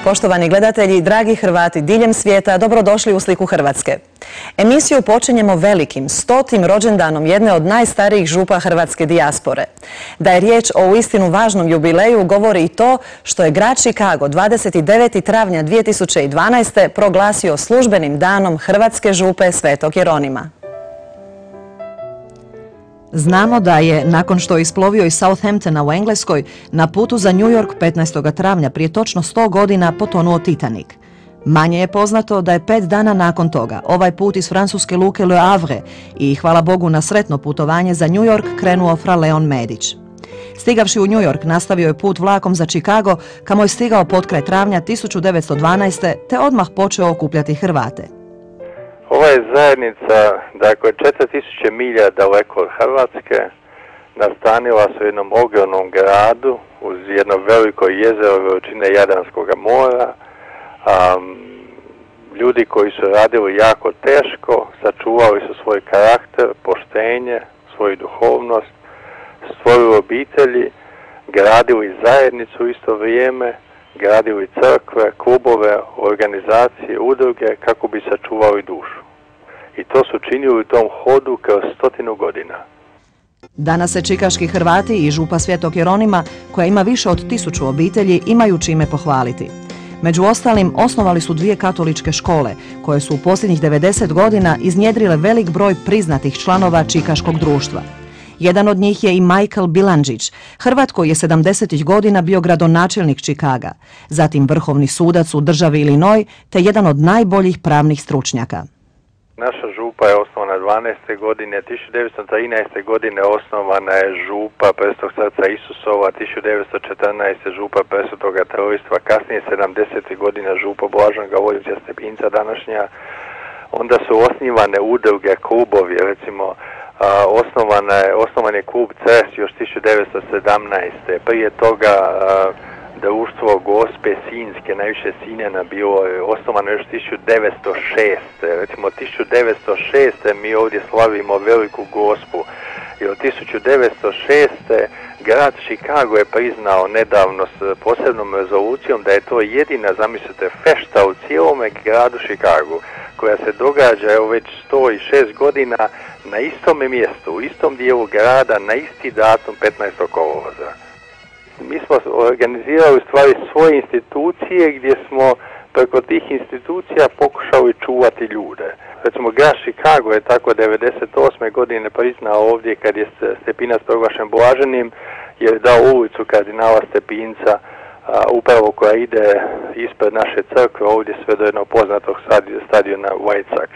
Poštovani gledatelji, dragi Hrvati diljem svijeta, dobrodošli u Sliku Hrvatske. Emisiju počinjemo velikim, 100. rođendanom jedne od najstarijih župa hrvatske dijaspore. Da je riječ o uistinu važnom jubileju govori i to što je grad Chicago 29. travnja 2012. proglasio službenim danom hrvatske župe Svetog Jeronima. Znamo da je, nakon što je isplovio iz Southamptona u Engleskoj, na putu za New York 15. travnja prije točno 100 godina potonuo Titanic. Manje je poznato da je 5 dana nakon toga ovaj put iz francuske luke Le Havre i, hvala Bogu na sretno putovanje za New York, krenuo fra Leon Medić. Stigavši u New York, nastavio je put vlakom za Chicago, kamo je stigao potkraj travnja 1912. te odmah počeo okupljati Hrvate. Ova je zajednica, dakle, 4000 milja daleko od Hrvatske, nastanila se u jednom ogromnom gradu uz jedno veliko jezero veličine Jadranskog mora. Ljudi koji su radili jako teško, sačuvali su svoj karakter, poštenje, svoju duhovnost, stvorili obitelji, gradili zajednicu u isto vrijeme, gradili crkve, klubove, organizacije, udruge kako bi sačuvali dušu. I to su činili u tom hodu kroz 100 godina. Danas se čikaški Hrvati i župa Svetog Jeronima, koja ima više od 1000 obitelji, imaju čime pohvaliti. Među ostalim, osnovali su 2 katoličke škole, koje su u posljednjih 90 godina iznjedrile velik broj priznatih članova čikaškog društva. Jedan od njih je i Michael Bilandžić, Hrvat koji je 70. godina bio gradonačelnik Chicaga, zatim vrhovni sudac u državi Illinois, te jedan od najboljih pravnih stručnjaka. Naša župa je osnovana 12. godine, 1913. godine osnovana je župa Presvetog srca Isusova, 1914. župa Presvetoga trojstva, kasnije 70. godina župa Blaženog Aloizija Stepinca današnja. Onda su osnivane udruge, klubovi, recimo osnovan je klub CES još 1917. Prije toga društvo Gospe Sinjske, najviše Sinjana, bilo je osnovano još 1906. Recimo 1906. mi ovdje slavimo Veliku Gospu. I od 1906. grad Chicago je priznao nedavno s posebnom rezolucijom da je to jedina, zamislite, fešta u cijelome gradu Chicago, koja se događa evo već 106 godina na istome mjestu, u istom dijelu grada, na isti datum 15. kolovoza. Mi smo organizirali u stvari svoje institucije gdje smo preko tih institucija pokušali čuvati ljude. Recimo, grad Chicago je tako 1998. godine priznao ovdje, kad je Stepinac proglašen blaženim, je dao ulicu kardinala Stepinca, upravo koja ide ispred naše crkve, ovdje sve do jednog poznatog stadiona White Sox.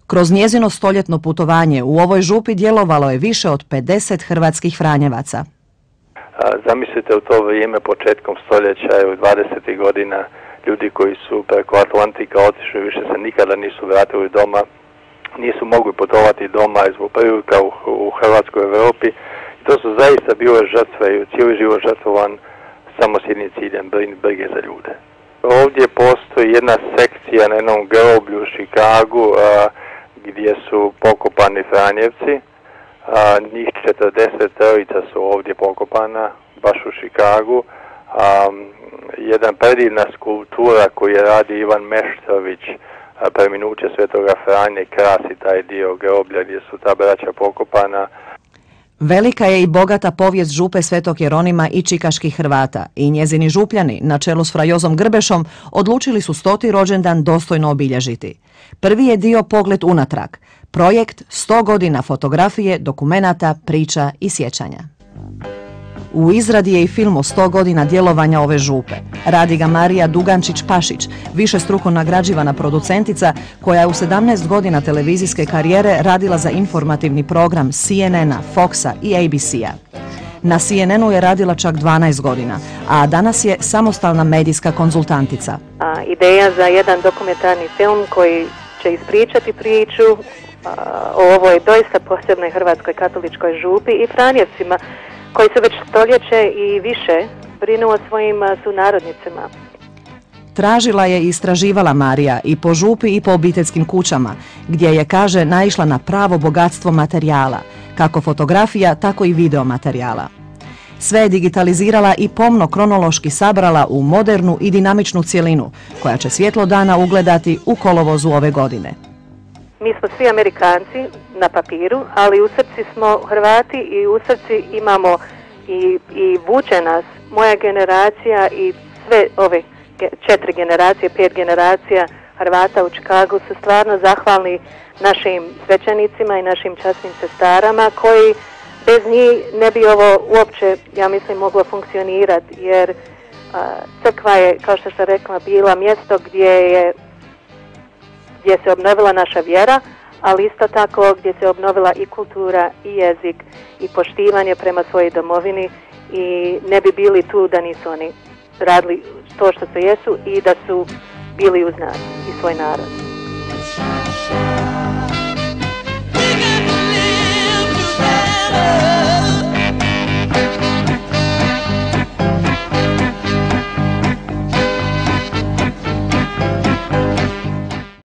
Kroz njezino stoljetno putovanje u ovoj župi djelovalo je više od 50 hrvatskih franjevaca. Zamislite, u to vrijeme, početkom stoljeća, u 20. godina, ljudi koji su preko Atlantika otišli, više se nikada nisu vratili doma, nisu mogli putovati doma zbog prilika u Hrvatskoj Europi. I to su zaista bile žrtve i cijeli život žrtvovan samo s jednim ciljem, brige za ljude. Ovdje postoji jedna sekcija na jednom groblju u Chicagu gdje su pokopani Franjevci. Njih 40 su ovdje pokopana, baš u Chicagu. Jedan predivna skulptura koju je radi Ivan Meštrović, preminuće Svetoga Franje, krasi taj dio groblja gdje su ta braća pokopana. Velika je i bogata povijest župe Svetog Jeronima i čikaških Hrvata i njezini župljani, na čelu s fra Jozom Grbešom, odlučili su 100. rođendan dostojno obilježiti. Prvi je dio Pogled unatrag, projekt 100 godina fotografije, dokumenata, priča i sjećanja. U izradi je i film o 100 godina djelovanja ove župe. Radi ga Marija Dugančić-Pašić, višestruko nagrađivana producentica koja je u 17 godina televizijske karijere radila za informativni program CNN-a, Foxa i ABC-a. Na CNN-u je radila čak 12 godina, a danas je samostalna medijska konzultantica. Ideja za jedan dokumentarni film koji će ispričati priču o ovoj doista posebnoj hrvatskoj katoličkoj župi i Franjevcima koji se već stoljeće i više brinu o svojim sunarodnicima. Tražila je i istraživala Marija i po župi i po obiteljskim kućama, gdje je, kaže, naišla na pravo bogatstvo materijala, kako fotografija, tako i video materijala. Sve je digitalizirala i pomno kronološki sabrala u modernu i dinamičnu cjelinu, koja će svjetlo dana ugledati u kolovozu ove godine. Mi smo svi Amerikanci na papiru, ali u srci smo Hrvati i u srci imamo i vuče nas moja generacija i sve ove 4 generacije, 5 generacija Hrvata u Čikagu su stvarno zahvalni našim svećenicima i našim časnim sestarama koji bez njih ne bi ovo uopće, ja mislim, moglo funkcionirati, jer crkva je, kao što sam rekla, bila mjesto gdje se obnovila naša vjera, ali isto tako gdje se obnovila i kultura i jezik i poštivanje prema svojoj domovini i ne bi bili tu da nisu oni radili to što se jesu i da su bili uz nas i svoj narod.